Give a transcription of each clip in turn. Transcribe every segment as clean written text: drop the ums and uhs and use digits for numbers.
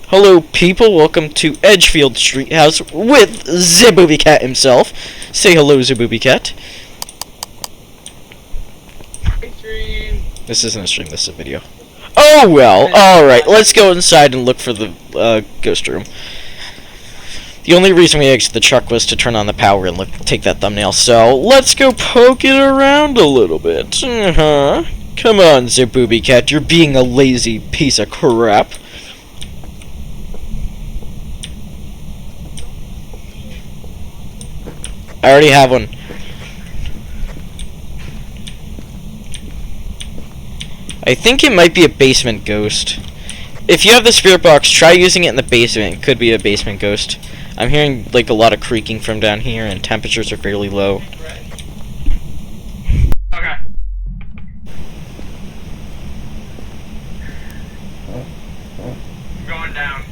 Hello people, welcome to Edgefield Street House with Ze-Booby Cat himself. Say hello, Ze-Booby Cat. Stream. This isn't a stream, this is a video. Oh well, alright, let's go inside and look for the ghost room. The only reason we exited the truck was to turn on the power and take that thumbnail, so let's go poke it around a little bit. Come on, Ze-Booby Cat, you're being a lazy piece of crap. I already have one. I think it might be a basement ghost. If you have the spirit box, try using it in the basement. It could be a basement ghost. I'm hearing like a lot of creaking from down here, and temperatures are fairly low. Okay. Going down.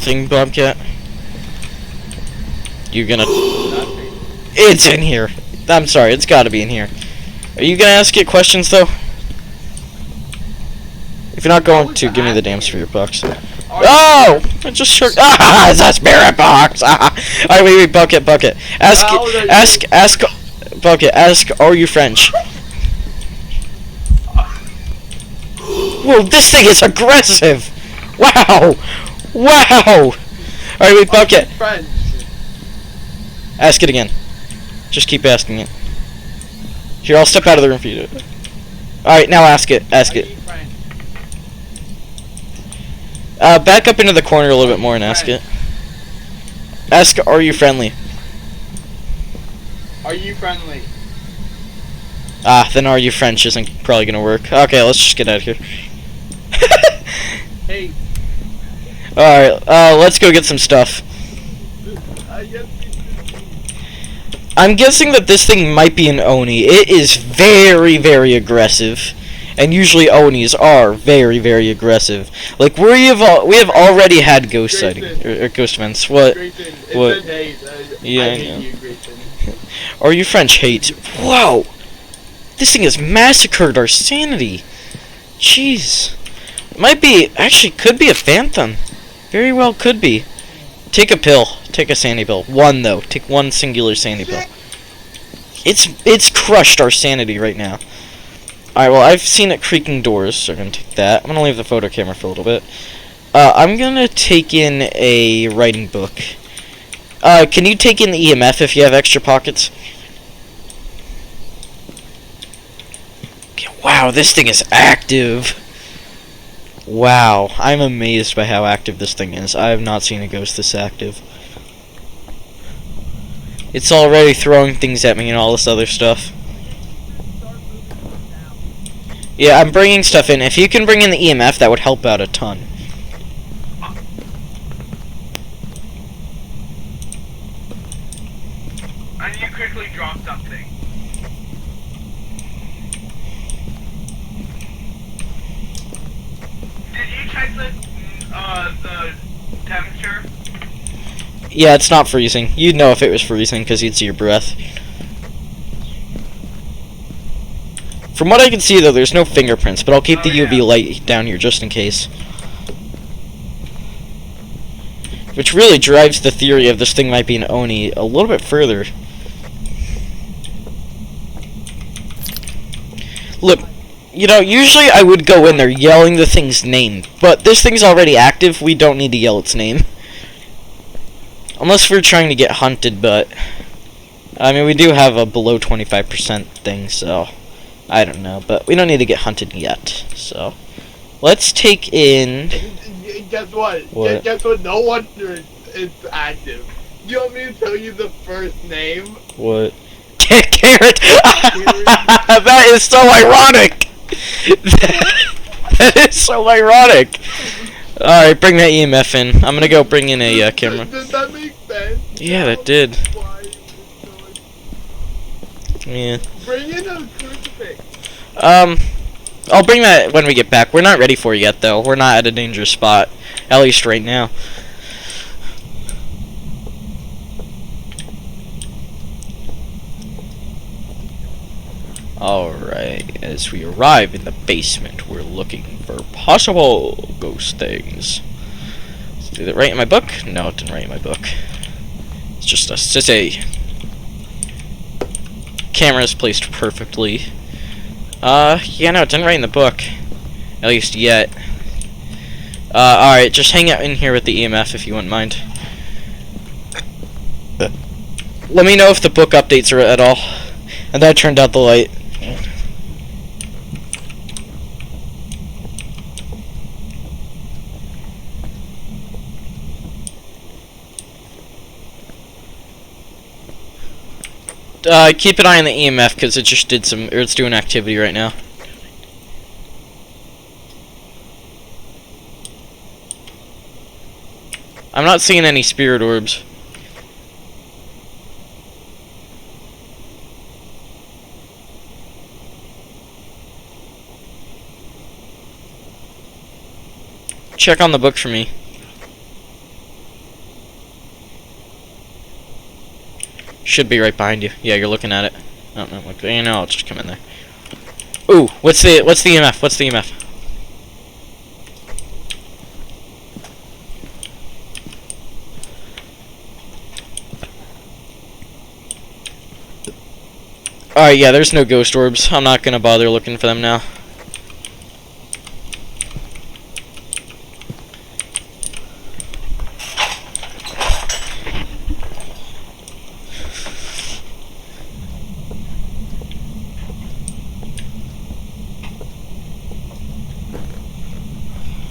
Thing, Bobcat? You're gonna... It's in here! I'm sorry, it's gotta be in here. Are you gonna ask it questions, though? If you're not going to, give me the damn spirit box. Oh! I just shook... Ah! It's a spirit box! Ah! Alright, wait, Bucket. Ask... Bucket, ask, are you French? Whoa, this thing is aggressive! Wow! Wow! Alright, wait, Bucket. French. Ask it again. Just keep asking it. Here, I'll step out of the room for you to... Alright, now ask it. Ask it. Back up into the corner a little bit more and ask it. Ask, are you friendly? Are you friendly? Ah, then are you French isn't probably gonna work. Okay, let's just get out of here. Hey. Alright, let's go get some stuff. I'm guessing that this thing might be an Oni. It is very, very aggressive. And usually Onis are very, very aggressive. Like, we have already had ghost sightings, or ghost events. What? Grayson, What? Yeah, I know. Are you French? Hate. Whoa! This thing has massacred our sanity. Jeez. Might be, actually, could be a phantom. Very well could be. Take a pill. Take a sandy pill. One, though. Take one singular sandy pill. It's crushed our sanity right now. Alright, well, I've seen it creaking doors, so I'm gonna take that. I'm gonna leave the photo camera for a little bit. I'm gonna take in a writing book. Can you take in the EMF if you have extra pockets? Wow, this thing is active. Wow, I'm amazed by how active this thing is. I have not seen a ghost this active. It's already throwing things at me and all this other stuff. Yeah, I'm bringing stuff in. If you can bring in the EMF, that would help out a ton. I need to quickly drop something. Did you check the temperature? Yeah, it's not freezing. You'd know if it was freezing because you'd see your breath. From what I can see, though, there's no fingerprints, but I'll keep the UV light down here just in case. Which really drives the theory of this thing might be an Oni a little bit further. Look, you know, usually I would go in there yelling the thing's name, but this thing's already active, we don't need to yell its name. Unless we're trying to get hunted, but... I mean, we do have a below 25% thing, so... I don't know, but we don't need to get hunted yet, so... Let's take in... Guess what? What? Guess what? No wonder it's active. You want me to tell you the first name? What? Carrot! That is so ironic! That is so ironic! Alright, bring that EMF in. I'm gonna go bring in a camera. Does that make sense? Yeah, that did. Why it was so Yeah. Bring in a crucifix. I'll bring that when we get back. We're not ready for it yet, though. We're not at a dangerous spot. At least right now. Alright, as we arrive in the basement, we're looking for possible ghost things. Did it write in my book? No, it didn't write in my book. It's just a camera is placed perfectly. Yeah, no, it didn't write in the book. At least yet. Alright, just hang out in here with the EMF if you wouldn't mind. Let me know if the book updates are at all. And then I turned out the light. Keep an eye on the EMF because it just did some, or it's doing activity right now. I'm not seeing any spirit orbs. Check on the book for me. Should be right behind you. Yeah, you're looking at it. Oh, no, look, you know, I'll just come in there. Ooh, what's the EMF? What's the EMF? Alright, yeah, there's no ghost orbs. I'm not gonna bother looking for them now.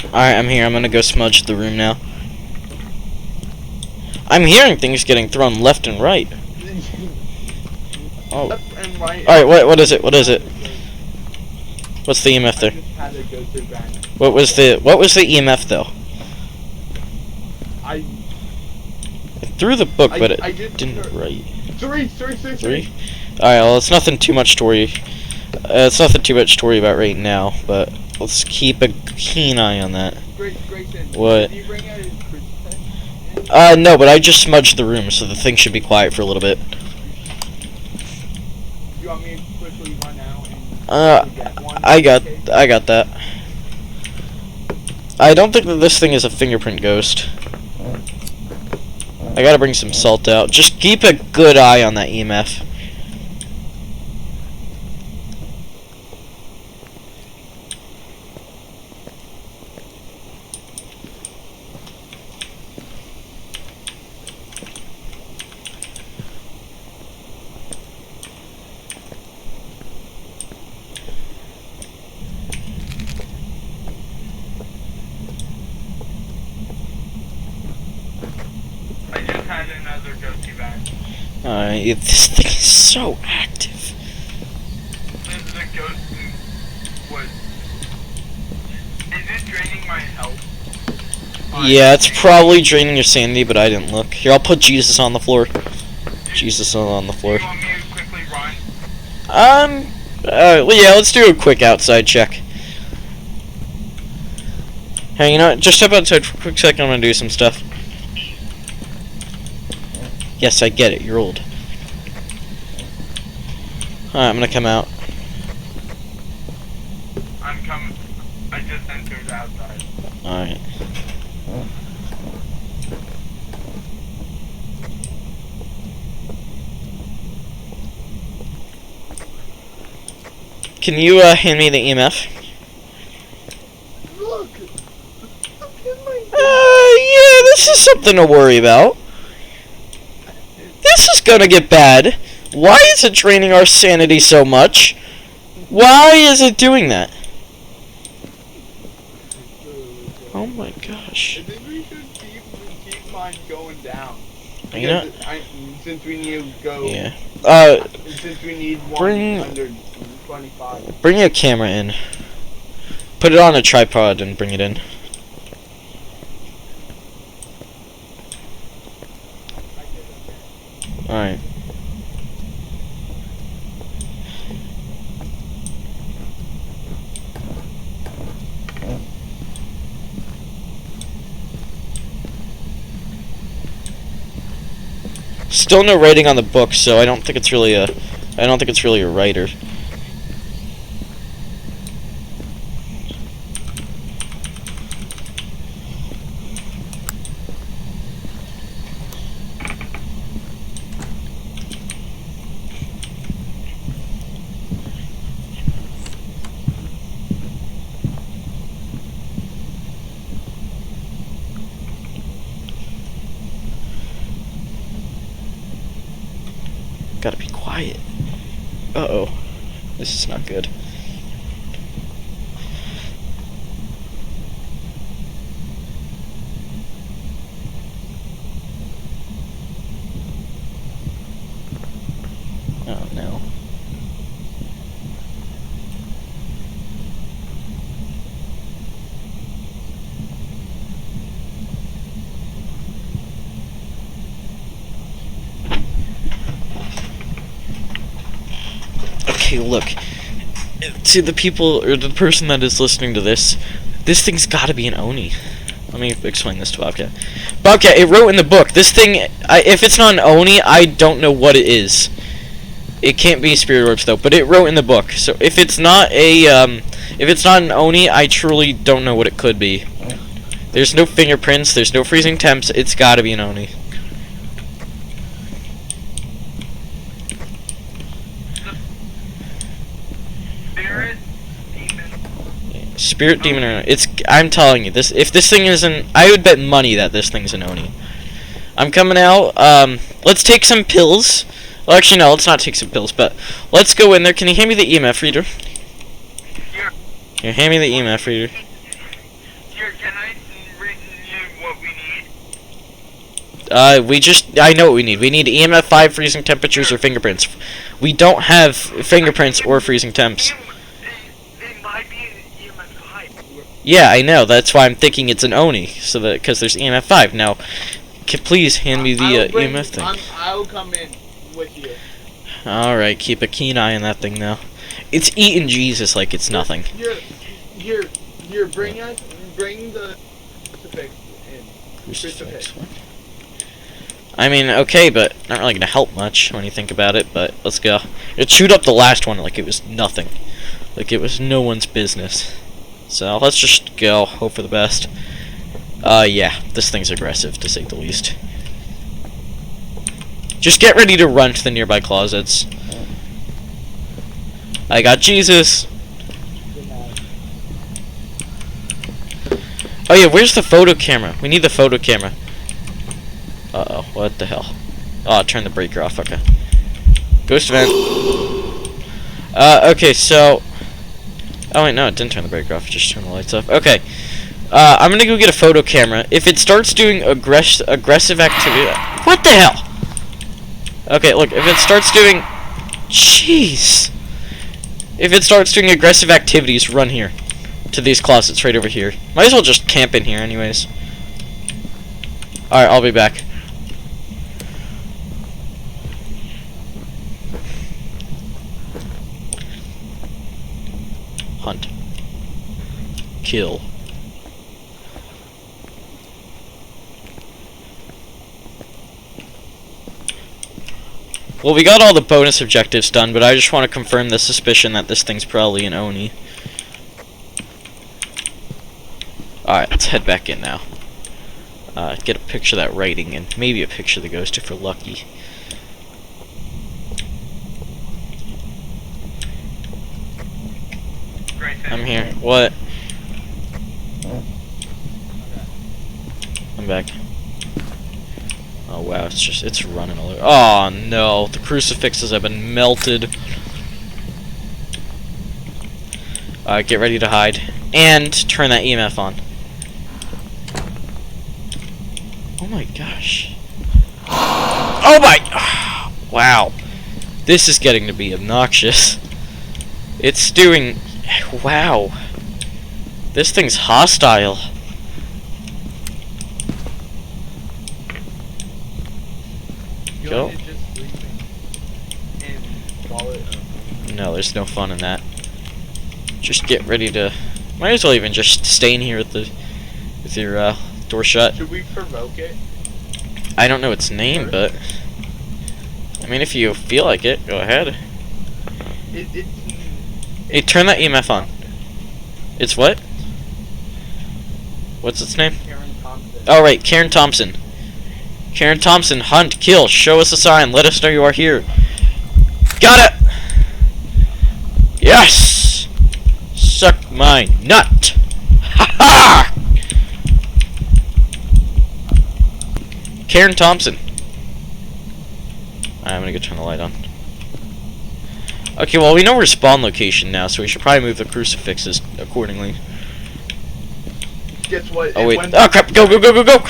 Alright, I'm here. I'm gonna go smudge the room now. I'm hearing things getting thrown left and right. Oh. Left and right. Alright, what is it? What is it? What's the EMF there? I just had to go through back. What was the EMF though? I threw the book, but it I just didn't write. Three. Alright, well, it's nothing too much to worry. It's nothing too much to worry about right now, but let's keep a keen eye on that. Grayson, What? did you bring out a crucifix? No, but I just smudged the room, so the thing should be quiet for a little bit. You want me to quickly run out and get one? I got that. I don't think that this thing is a fingerprint ghost. I gotta bring some salt out. Just keep a good eye on that EMF. I just had another ghosty back. This thing is so active. The ghost was... Is it draining my health? Yeah, it's probably draining your sanity, but I didn't look. Here, I'll put Jesus on the floor. Jesus on the floor. Do you want me to quickly run? Well, yeah, let's do a quick outside check. Hey, you know what? Just step outside for a quick second. I'm gonna do some stuff. Yes, I get it. You're old. Alright, I'm gonna come out. I'm coming. I just entered outside. Alright. Can you hand me the EMF? Look! Yeah, this is something to worry about. This is gonna get bad. Why is it draining our sanity so much? Why is it doing that? Oh my gosh. I think we should keep mine going down. You know, Since we need to go. yeah. Since we need one Bring- under 25. Bring your camera in. Put it on a tripod and bring it in. Alright. Still no writing on the book, so I don't think it's really a writer. Gotta be quiet. Uh-oh. This is not good. Oh, no. Okay, look. To the people, or the person that is listening to this thing's gotta be an Oni. Let me explain this to Bobcat. Bobcat, it wrote in the book, this thing, if it's not an Oni, I don't know what it is. It can't be spirit orbs, though, but it wrote in the book. So if it's not an Oni, I truly don't know what it could be. There's no fingerprints, there's no freezing temps, it's gotta be an Oni. Spirit demon or I'm telling you, if this thing isn't, I would bet money that this thing's an Oni. I'm coming out. Let's take some pills. Well, actually, no, let's not take some pills, but let's go in there. Can you hand me the EMF reader? Here. Here, hand me the EMF reader. Here, can I read you what we need? I know what we need. We need EMF 5, freezing temperatures, or fingerprints. We don't have fingerprints or freezing temps. It might be an EMF 5. Yeah, I know. That's why I'm thinking it's an Oni, so that because there's EMF 5. Now, please hand me the EMF thing. I will come in with you. Alright, keep a keen eye on that thing now. It's eating Jesus like it's nothing. Here, bring the crucifix in. Crucifix. I mean, okay, but not really gonna help much when you think about it, but let's go. It chewed up the last one like it was nothing. Like it was no one's business. So, let's just go, hope for the best. Yeah, this thing's aggressive, to say the least. Just get ready to run to the nearby closets. I got Jesus! Oh yeah, where's the photo camera? We need the photo camera. Uh-oh, what the hell? Oh, turn the breaker off, okay. Ghost vent. Okay, so... Oh wait, no, it didn't turn the breaker off, it just turned the lights off. Okay. I'm gonna go get a photo camera. If it starts doing aggressive activity... What the hell? Okay, look, if it starts doing... Jeez! If it starts doing aggressive activities, run here. To these closets right over here. Might as well just camp in here anyways. Alright, I'll be back. Hunt. Kill. Well, we got all the bonus objectives done, but I just want to confirm the suspicion that this thing's probably an Oni. Alright, let's head back in now. Get a picture of that writing, and maybe a picture of the ghost if we're lucky. I'm here. What? I'm back. Oh wow, it's running all over. Oh no, the crucifixes have been melted. Get ready to hide. And turn that EMF on. Oh my gosh. Oh my... Wow. This is getting to be obnoxious. It's doing... Wow. This thing's hostile. go. Just sleeping and call it. No, there's no fun in that. Just get ready to. Might as well even just stay in here with your door shut. Should we provoke it? I don't know its name, but I mean, if you feel like it, go ahead. Hey, turn that EMF on. It's what? What's its name? Karen Thompson. Oh, right, Karen Thompson. Karen Thompson, hunt, kill, show us a sign, let us know you are here. Got it! Yes! Suck my nut! Ha ha! Karen Thompson. I'm gonna go turn the light on. Okay, well, we know our spawn location now, so we should probably move the crucifixes accordingly. Guess what? Oh, wait. Oh, crap! Go, go, go, go, go!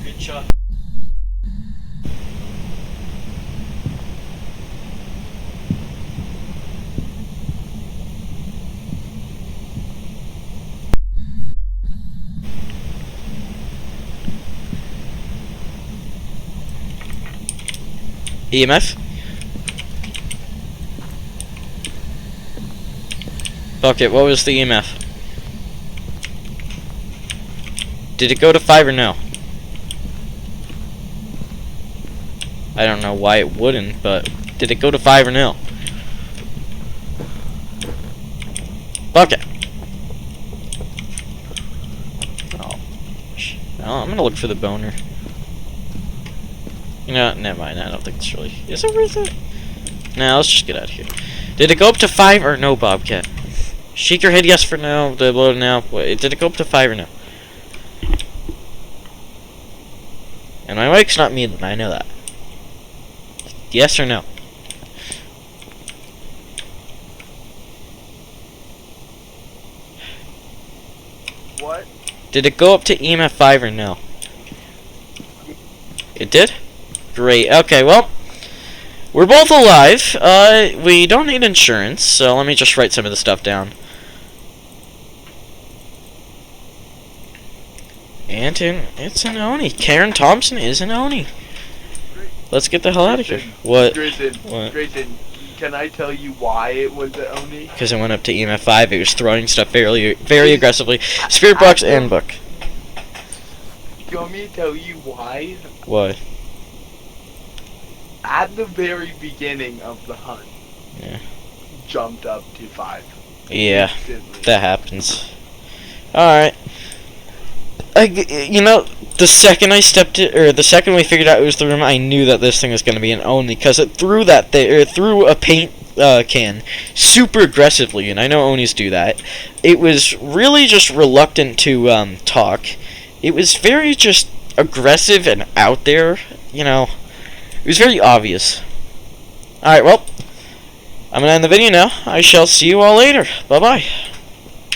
Good shot. EMF? Okay, what was the EMF? Did it go to 5 or no? I don't know why it wouldn't, but did it go to 5 or no? Okay. Oh, I'm gonna look for the boner. You know, never mind. I don't think it's really. Is it worth it? Nah, let's just get out of here. Did it go up to 5 or no, Bobcat? Shake your head yes for no. Did it go up to 5 or no? And my mic's not muted, I know that. Yes or no? What? Did it go up to EMF 5 or no? It did? Great. Okay, well, we're both alive. We don't need insurance, so let me just write some of the stuff down. And it's an Oni. Karen Thompson is an Oni. Let's get the hell out of here. What? Grayson, can I tell you why it was an Oni? Because it went up to EMF 5. It was throwing stuff very aggressively. Spirit box and book. You want me to tell you why? What? At the very beginning of the hunt, Yeah. jumped up to 5. Yeah, Instantly. that happens. Alright. You know, the second I stepped in, or the second we figured out it was the room, I knew that this thing was going to be an Oni, because it threw threw a paint can super aggressively, and I know Onis do that. It was really just reluctant to talk. It was very just aggressive and out there, you know. It was very obvious. Alright, well, I'm going to end the video now. I shall see you all later. Bye-bye.